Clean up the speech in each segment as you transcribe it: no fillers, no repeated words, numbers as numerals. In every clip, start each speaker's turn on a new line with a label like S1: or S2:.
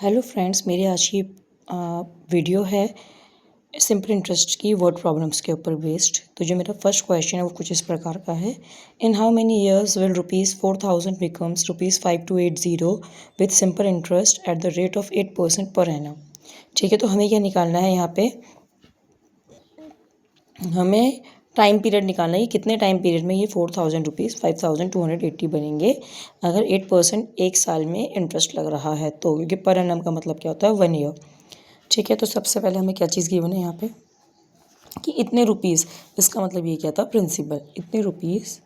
S1: Hello friends, मेरी आज की वीडियो है सिंपल इंटरेस्ट की वर्ड प्रॉब्लम्स के ऊपर बेस्ड। तो जो मेरा फर्स्ट क्वेश्चन है वो कुछ इस प्रकार का है। In how many years will ₹4,000 becomes ₹5280 with simple interest at the rate of 8% per annum. ठीक है, तो हमें क्या निकालना है यहाँ पे, हमें टाइम पीरियड निकालना है कि कितने टाइम पीरियड में ये ₹4,000 5,280 बनेंगे अगर 8% एक साल में इंटरेस्ट लग रहा है तो, क्योंकि पर एनम का मतलब क्या होता है 1 ईयर। ठीक है, तो सबसे पहले हमें क्या चीज़ गिवन है यहाँ पे कि इतने रुपीज़, इसका मतलब ये क्या था, प्रिंसिपल। इतने रुपीज़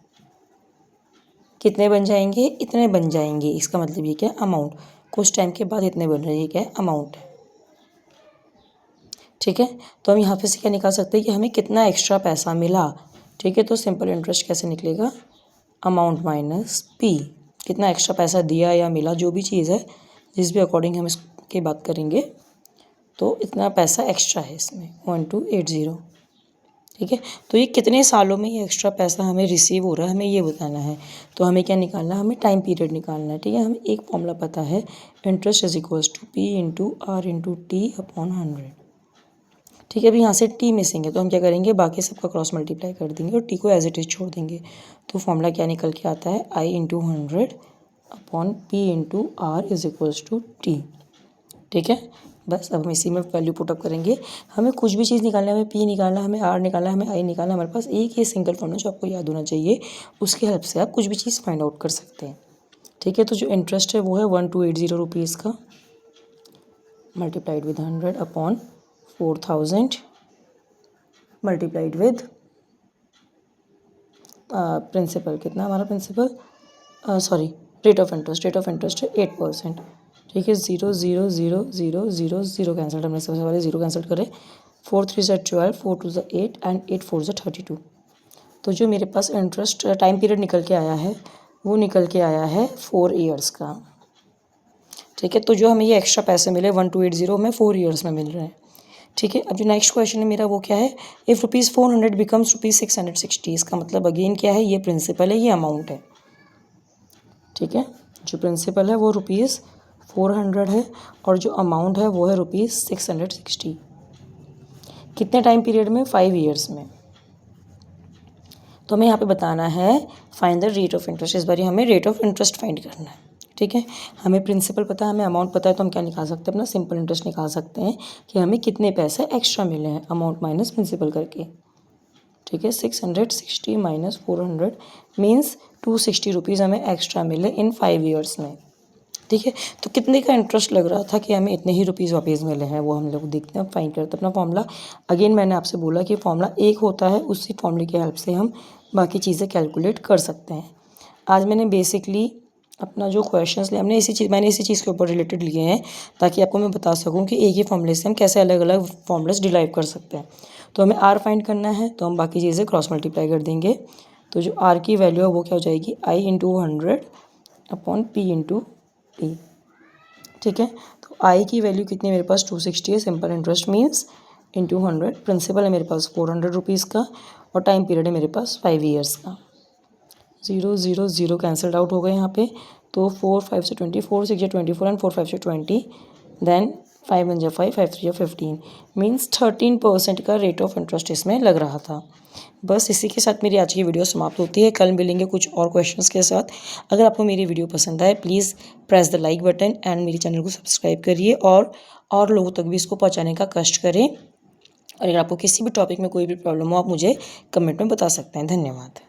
S1: कितने बन जाएंगे, इतने बन जाएंगे, इसका मतलब ये क्या, अमाउंट। कुछ टाइम के बाद इतने बन रहे हैं, ये क्या है, अमाउंट है। ठीक है, तो हम यहाँ पे से क्या निकाल सकते हैं कि हमें कितना एक्स्ट्रा पैसा मिला। ठीक है, तो सिंपल इंटरेस्ट कैसे निकलेगा, अमाउंट माइनस पी। कितना एक्स्ट्रा पैसा दिया या मिला, जो भी चीज़ है, जिस भी अकॉर्डिंग हम इसकी बात करेंगे, तो इतना पैसा एक्स्ट्रा है इसमें 1280। ठीक है, तो ये कितने सालों में ये एक्स्ट्रा पैसा हमें रिसीव हो रहा है, हमें ये बताना है। तो हमें क्या निकालना है, हमें टाइम पीरियड निकालना है। ठीक है, हमें एक फॉर्मूला पता है, interest is equals to P into R into T upon 100। ठीक है, अभी यहाँ से टी मिसिंग है तो हम क्या करेंगे, बाकी सबका क्रॉस मल्टीप्लाई कर देंगे और टी को एज इट इज़ छोड़ देंगे। तो फॉर्मूला क्या निकल के आता है, I into 100 upon P into R is equals to T. ठीक है, बस अब हम इसी में वैल्यू पुटअप करेंगे। हमें कुछ भी चीज़ निकालना है, हमें पी निकालना है, हमें आर निकालना है, हमें आई निकालना है, हमारे पास एक ही सिंगल फॉर्मूला जो आपको याद होना चाहिए, उसकी हेल्प से आप कुछ भी चीज़ फाइंड आउट कर सकते हैं। ठीक है, तो जो इंटरेस्ट है वो है 1280 का multiplied with 100 upon 4000 multiplied with principal. कितना हमारा principal, sorry rate of interest है 8%। ठीक है, 0 0 0 0 0 0 कैंसिल, हमने सबसे पहले 0 कैंसिल करें। 4 3 ज़ा 12, 4 2 ज़ा 8 एंड 8 4 ज़ा 32। तो जो मेरे पास इंटरेस्ट टाइम पीरियड निकल के आया है वो निकल के आया है 4 ईयर्स का। ठीक है, तो जो हमें ये एक्स्ट्रा पैसे मिले 1280 में 4 ईयर्स में मिल रहे हैं। ठीक है, अब जो नेक्स्ट क्वेश्चन है मेरा वो क्या है, इफ़ ₹400 बिकम्स ₹660। इसका मतलब अगेन क्या है, ये प्रिंसिपल है, ये अमाउंट है। ठीक है, जो प्रिंसिपल है वो ₹400 है और जो अमाउंट है वो है ₹660। कितने टाइम पीरियड में, 5 ईयर्स में। तो हमें यहाँ पे बताना है find the rate of interest. इस बार हमें रेट ऑफ इंटरेस्ट फाइंड करना है। ठीक है, हमें प्रिंसिपल पता है, हमें अमाउंट पता है, तो हम क्या निकाल सकते हैं, अपना सिंपल इंटरेस्ट निकाल सकते हैं कि हमें कितने पैसे एक्स्ट्रा मिले हैं, अमाउंट माइनस प्रिंसिपल करके। ठीक है, 660 माइनस 400 मीन्स ₹260 हमें एक्स्ट्रा मिले इन 5 ईयर्स में। ठीक है, तो कितने का इंटरेस्ट लग रहा था कि हमें इतने ही रुपीज़ वापस मिले हैं, वो हम लोग देखते हैं, फाइंड करते हैं अपना फॉर्मूला। अगेन मैंने आपसे बोला कि फॉर्मूला एक होता है, उसी फॉर्मूले की हेल्प से हम बाकी चीज़ें कैलकुलेट कर सकते हैं। आज मैंने बेसिकली अपना जो क्वेश्चंस लिए, मैंने इसी चीज़ के ऊपर रिलेटेड लिए हैं ताकि आपको मैं बता सकूं कि एक ही फॉर्मूले से हम कैसे अलग अलग फॉर्मूलेस डिराइव कर सकते हैं। तो हमें आर फाइंड करना है, तो हम बाकी चीज़ें क्रॉस मल्टीप्लाई कर देंगे। तो जो आर की वैल्यू है वो क्या हो जाएगी, I into 100 upon P into T. ठीक है, तो आई की वैल्यू कितनी, मेरे पास 260 है, simple interest means into 100। Principal है मेरे पास ₹400 का और टाइम पीरियड है मेरे पास 5 ईयर्स का। 0 0 0 कैंसल्ड आउट हो गए यहाँ पे, तो 4 5 से 20, 4 6 या 24 एंड 4 5 से 20, देन 5 1 जा 5, 5 3 जा 15 मीन्स 13% का रेट ऑफ इंटरेस्ट इसमें लग रहा था। बस इसी के साथ मेरी आज की वीडियो समाप्त होती है। कल मिलेंगे कुछ और क्वेश्चंस के साथ। अगर आपको मेरी वीडियो पसंद आए please press the like button and मेरे चैनल को सब्सक्राइब करिए और लोगों तक भी इसको पहुंचाने का कष्ट करें। और अगर आपको किसी भी टॉपिक में कोई भी प्रॉब्लम हो आप मुझे कमेंट में बता सकते हैं। धन्यवाद।